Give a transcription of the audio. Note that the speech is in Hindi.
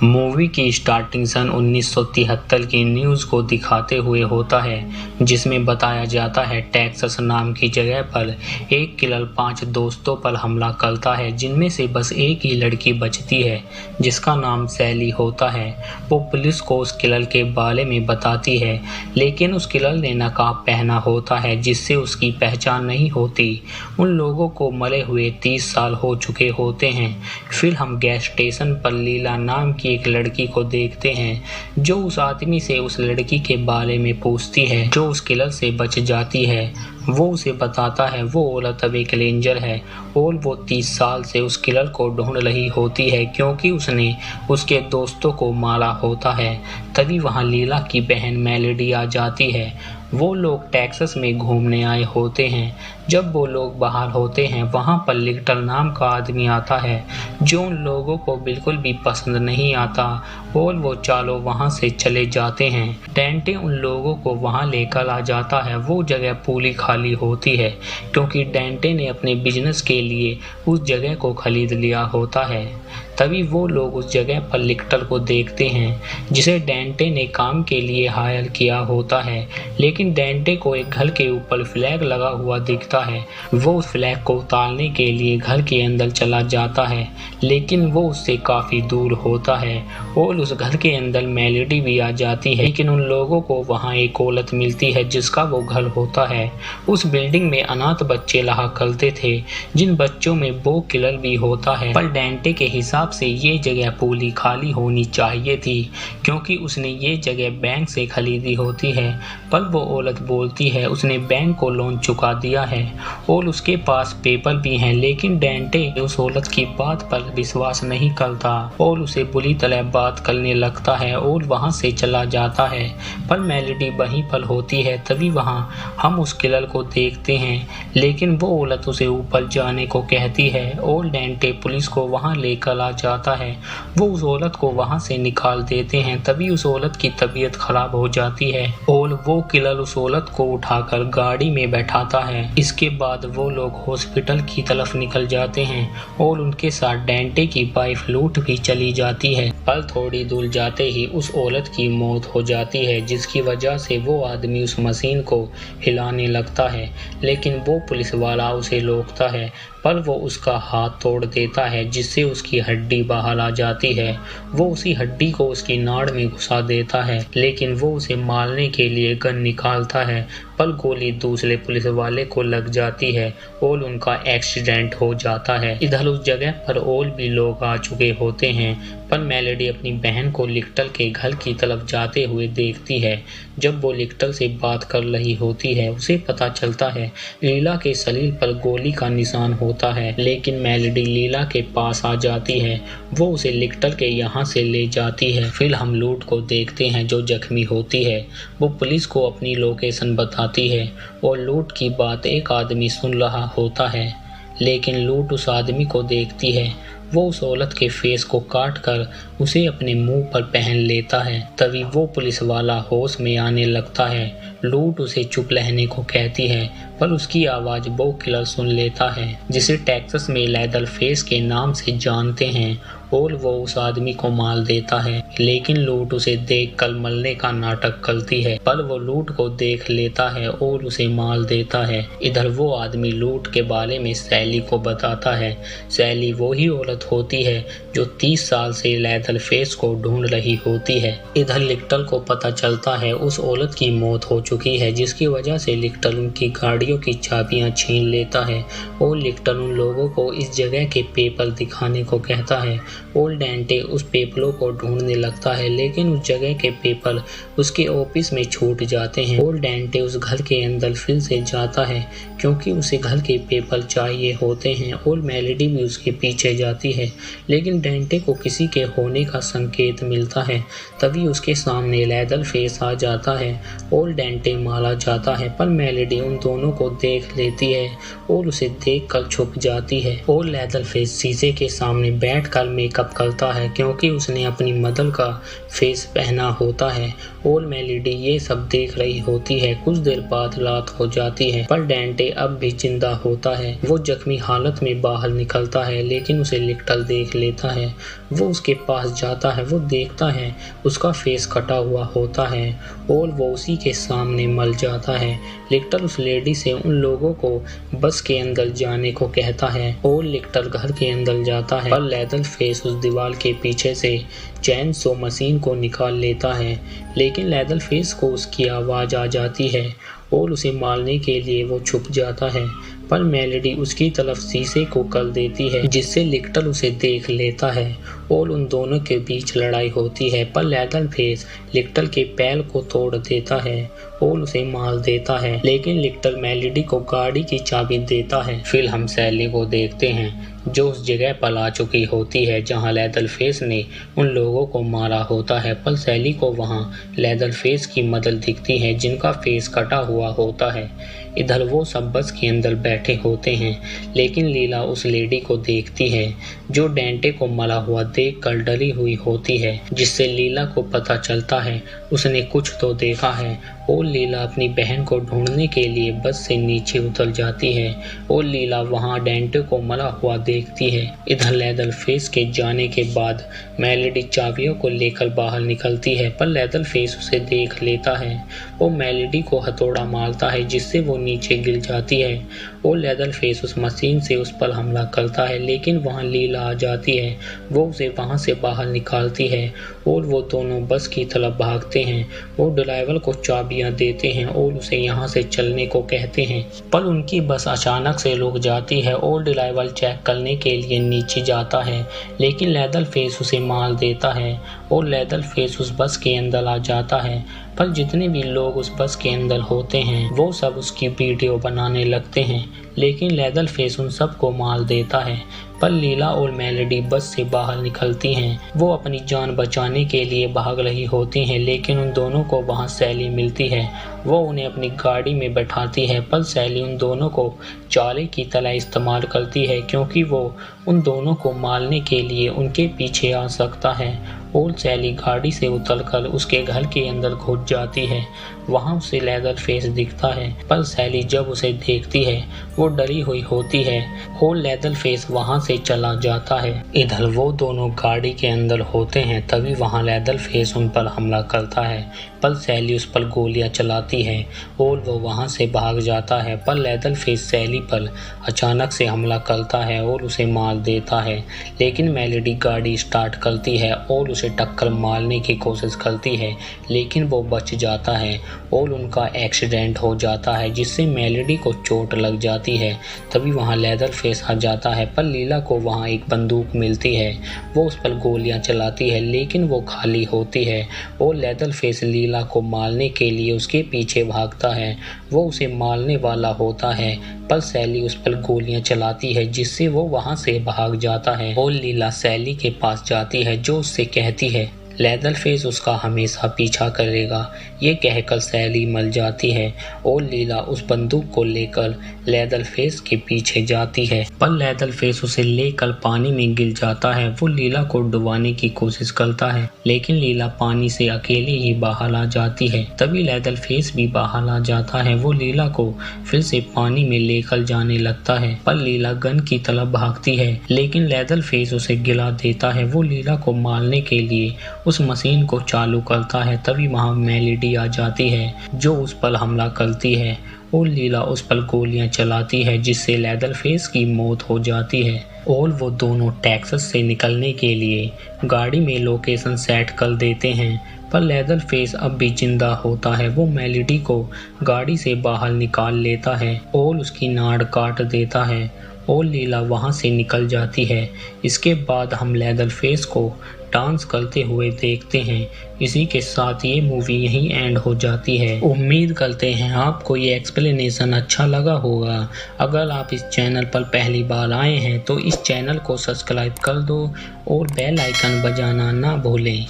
मूवी की स्टार्टिंग सन 1973 की न्यूज़ को दिखाते हुए होता है, जिसमें बताया जाता है टेक्सास नाम की जगह पर एक किलर 5 दोस्तों पर हमला करता है, जिनमें से बस एक ही लड़की बचती है जिसका नाम सैली होता है। वो पुलिस को उस किलर के बारे में बताती है, लेकिन उस किलर ने नकाब पहना होता है जिससे उसकी पहचान नहीं होती। उन लोगों को मरे हुए 30 साल हो चुके होते हैं। फिर हम गैस स्टेशन पर लीला नाम की एक लड़की को देखते हैं, जो उस आदमी से उस लड़की के बारे में पूछती है जो उस किलर से बच जाती है। वो उसे बताता है वो औरत अब एक रेंजर है और वो 30 साल से उस किलर को ढूंढ रही होती है, क्योंकि उसने उसके दोस्तों को मारा होता है। तभी वहाँ लीला की बहन मेलेडी आ जाती है। वो लोग टेक्सास में घूमने आए होते हैं। जब वो लोग बाहर होते हैं, वहाँ पर लिक्टर नाम का आदमी आता है, जो उन लोगों को बिल्कुल भी पसंद नहीं आता और वो चारों वहाँ से चले जाते हैं। डेंटे उन लोगों को वहाँ लेकर आ जाता है। वो जगह पूरी खाली होती है, क्योंकि डेंटे ने अपने बिजनेस के लिए उस जगह को खरीद लिया होता है। तभी वो लोग उस जगह पर लिक्टर को देखते हैं, जिसे डेंटे ने काम के लिए हायर किया होता है। लेकिन डेंटे को एक घर के ऊपर फ्लैग लगा हुआ दिखता है। वो उस फ्लैग को उतारने के लिए घर के अंदर चला जाता है, लेकिन वो उससे काफ़ी दूर होता है और उस घर के अंदर मेलेडी भी आ जाती है। लेकिन उन लोगों को वहाँ एक औरत मिलती है जिसका वो घर होता है। उस बिल्डिंग में अनाथ बच्चे रहा करते थे, जिन बच्चों में वो किलर भी होता है। पर डेंटे के हिसाब से ये जगह पूरी खाली होनी चाहिए थी, क्योंकि उसने ये जगह बैंक से खरीदी होती है। पर वो औरत बोलती है उसने बैंक को लोन चुका दिया है और उसके पास पेपर भी हैं। लेकिन डेंटे उस औरत की बात पर विश्वास नहीं करता और उसे बुरी तरह बात करने लगता है और वहां से चला जाता है। पर मेलेडी वहीं पर होती है। तभी वहां हम उस किलर को देखते हैं, लेकिन वो औरत उसे ऊपर जाने को कहती है और डेंटे पुलिस को वहां लेकर आ जाता है। वो उस औरत को वहां से निकाल देते हैं। तभी उस औरत की तबीयत खराब हो जाती है और वो किलर उस औरत को उठाकर गाड़ी में बैठाता है। इसके बाद वो लोग हॉस्पिटल की तरफ निकल जाते हैं और उनके साथ डेंटे की वाइफ लूट भी चली जाती है। पर थोड़ी दूर जाते ही उस औरत की मौत हो जाती है, जिसकी वजह से वो आदमी उस मशीन को हिलाने लगता है, लेकिन वो पुलिस वाला उसे रोकता है। पर वो उसका हाथ तोड़ देता है, जिससे उसकी हड्डी बाहर आ जाती है। वो उसी हड्डी को उसकी नाड़ में घुसा देता है, लेकिन वो उसे मारने के लिए गन निकालता है। पर गोली दूसरे पुलिस वाले को लग जाती है और उनका एक्सीडेंट हो जाता है। इधर उस जगह पर और भी लोग आ चुके होते हैं, पर मेलेडी अपनी बहन को लिक्टर के घर की तरफ जाते हुए देखती है। जब वो लिक्टर से बात कर रही होती है, उसे पता चलता है लीला के शरीर पर गोली का निशान होता है। लेकिन मेलेडी लीला के पास आ जाती है। वो उसे लिक्टर के यहाँ से ले जाती है। फिर हम लूट को देखते हैं, जो जख्मी होती है। वो पुलिस को अपनी लोकेशन बताती है और लूट की बात एक आदमी सुन रहा होता है, लेकिन लूट उस आदमी को देखती है। वो उस औरत के फेस को काट कर उसे अपने मुंह पर पहन लेता है। तभी वो पुलिस वाला होश में आने लगता है। लूट उसे चुप रहने को कहती है, पर उसकी आवाज़ वो किलर सुन लेता है, जिसे टेक्सास में लेदर फेस के नाम से जानते हैं, और वो उस आदमी को मार देता है। लेकिन लूट उसे देख कर मरने का नाटक करती है, पर वो लूट को देख लेता है और उसे मार देता है। इधर वो आदमी लूट के बारे में सैली को बताता है। सैली वो ही औरत होती है जो 30 साल से लेदर फेस को ढूंढ रही होती है। इधर लिक्टर को पता चलता है उस औरत की मौत हो चुकी है, जिसकी वजह से लिक्टर उनकी गाड़ियों की चाबियां छीन लेता है और लिक्टर उन लोगों को इस जगह के पेपर दिखाने को कहता है। और डेंटे उस पेपरों को ढूंढने लगता है, लेकिन उस जगह के पेपर उसके ऑफिस में छूट जाते हैं। और डेंटे उस घर के अंदर फिर से जाता है, क्योंकि उसे घर के पेपर चाहिए होते हैं, और मेलेडी भी उसके पीछे जाती है। लेकिन डेंटे को किसी के होने का संकेत मिलता है। तभी उसके सामने लेदर फेस आ जाता है और डेंटे मारा जाता है। पर मेलेडी उन दोनों को देख लेती है और उसे देखकर छुप जाती है। और लेदर फेस शीशे के सामने बैठकर मेकअप करता है क्योंकि उसने अपनी मदर का फेस पहना होता है। और मेलेडी ये सब देख रही होती है। कुछ देर बाद रात हो जाती है पर डेंटे अब भी जिंदा होता है। वो जख्मी हालत में बाहर निकलता है लेकिन उसे लिक्टल देख लेता है। वो उसके पास जाता है। वो देखता है उसका फेस कटा हुआ होता है और वो उसी के सामने मर जाता है। लिक्टल उस लेडी से उन लोगों को बस के अंदर जाने को कहता है और लिक्टल घर के अंदर जाता है पर लेदरफेस उस दीवार के पीछे से चैन सो मशीन को निकाल लेता है। लेकिन लेदरफेस को उसकी आवाज़ आ जाती है और उसे मारने के लिए वो छुप जाता है पर मेलेडी उसकी तरफ शीशे को कर देती है जिससे लिक्टल उसे देख लेता है और उन दोनों के बीच लड़ाई होती है पर लेदरफेस लिक्टल के पैर को तोड़ देता है और उसे मार देता है। लेकिन लिक्टल मेलेडी को गाड़ी की चाबी देता है। फिर हम सैली को देखते हैं जो उस जगह पर आ चुकी होती है जहां लेदरफेस ने उन लोगों को मारा होता है पर सैली को वहां लेदरफेस की मदर दिखती है जिनका फेस कटा हुआ होता है। इधर वो सब बस के अंदर बैठे होते हैं लेकिन लीला उस लेडी को देखती है जो डेंटे को मरा हुआ देखकर डरी हुई होती है जिससे लीला को पता चलता है उसने कुछ तो देखा है और लीला अपनी बहन को ढूंढने के लिए बस से नीचे उतर जाती है और लीला वहां डेंटे को मरा हुआ देखती है। इधर लेदरफेस के जाने के बाद मेलेडी चाबियों को लेकर बाहर निकलती है पर लेदरफेस उसे देख लेता है और मेलेडी को हथौड़ा मारता है जिससे वो नीचे गिर जाती है और लेदरफेस उस मशीन से उस पर हमला करता है लेकिन वहां लीला आ जाती है। वो उसे वहां से बाहर निकालती है और वो दोनों बस की तरफ भागते हैं और ड्राइवर को चाबियां देते हैं और उसे यहां से चलने को कहते हैं पर उनकी बस अचानक से रुक जाती है और ड्राइवर चेक करने के लिए नीचे जाता है लेकिन लेदरफेस उसे मार देता है और लेदरफेस उस बस के अंदर आ जाता है पर जितने भी लोग उस बस के अंदर होते हैं वो सब उसकी वीडियो बनाने लगते हैं लेकिन लेदरफेस उन सबको मार देता है पर लीला और मेलेडी बस से बाहर निकलती हैं। वो अपनी जान बचाने के लिए भाग रही होती हैं लेकिन उन दोनों को वहां सैली मिलती है। वो उन्हें अपनी गाड़ी में बैठाती है पर सैली उन दोनों को चारे की तरह इस्तेमाल करती है क्योंकि वो उन दोनों को मारने के लिए उनके पीछे आ सकता है और सैली गाड़ी से उतरकर उसके घर के अंदर घुस जाती है। वहां उसे लेदरफेस दिखता है पर सैली जब उसे देखती है वो डरी हुई होती है और लेदरफेस वहां से चला जाता है। इधर वो दोनों गाड़ी के अंदर होते हैं तभी वहां लेदरफेस उन पर हमला करता है पर सैली उस पर गोलियां चलाती है और वो वहां से भाग जाता है पर लेदरफेस सैली पर अचानक से हमला करता है और उसे मार देता है। लेकिन मेलेडी गाड़ी स्टार्ट करती है और उसे टक्कर मारने की कोशिश करती है लेकिन वो बच जाता है और उनका एक्सीडेंट हो जाता है जिससे मेलेडी को चोट लग जाती है। तभी वहां लेदरफेस आ जाता है पर लीला को वहां एक बंदूक मिलती है। वो उस पर गोलियां चलाती है लेकिन वो खाली होती है और लेदरफेस लीला को मारने के लिए उसके पीछे भागता है। वो उसे मारने वाला होता है पर सैली उस पर गोलियां चलाती है जिससे वो वहां से भाग जाता है और लीला सैली के पास जाती है जो उससे कहती है लेदरफेस उसका हमेशा पीछा करेगा। ये कहकर सैली मर जाती है और लीला उस बंदूक को लेकर लेदरफेस के पीछे जाती है पर लेदरफेस उसे लेकर पानी में गिर जाता है। वो लीला को डुबाने की कोशिश करता है लेकिन लीला पानी से अकेले ही बाहर आ जाती है। तभी लेदरफेस भी बाहर आ जाता है। वो लीला को फिर से पानी में लेकर जाने लगता है पर लीला गन की तरफ भागती है लेकिन लेदरफेस उसे गिरा देता है। वो लीला को मारने के लिए उस मशीन को चालू करता है। तभी वहां मेलेडी आ जाती है जो उस पर हमला करती है और लीला उस पर गोलियां चलाती है जिससे लेदरफेस की मौत हो जाती है और वो दोनों टेक्सास से निकलने के लिए गाड़ी में लोकेशन सेट कर देते हैं पर लेदरफेस अब भी जिंदा होता है। वो मेलेडी को गाड़ी से बाहर निकाल लेता है और उसकी नाड़ काट देता है और लीला वहां से निकल जाती है। इसके बाद हम लेदरफेस को डांस करते हुए देखते हैं। इसी के साथ ये मूवी यहीं एंड हो जाती है। उम्मीद करते हैं आपको ये एक्सप्लेनेशन अच्छा लगा होगा। अगर आप इस चैनल पर पहली बार आए हैं तो इस चैनल को सब्सक्राइब कर दो और बेल आइकन बजाना ना भूलें।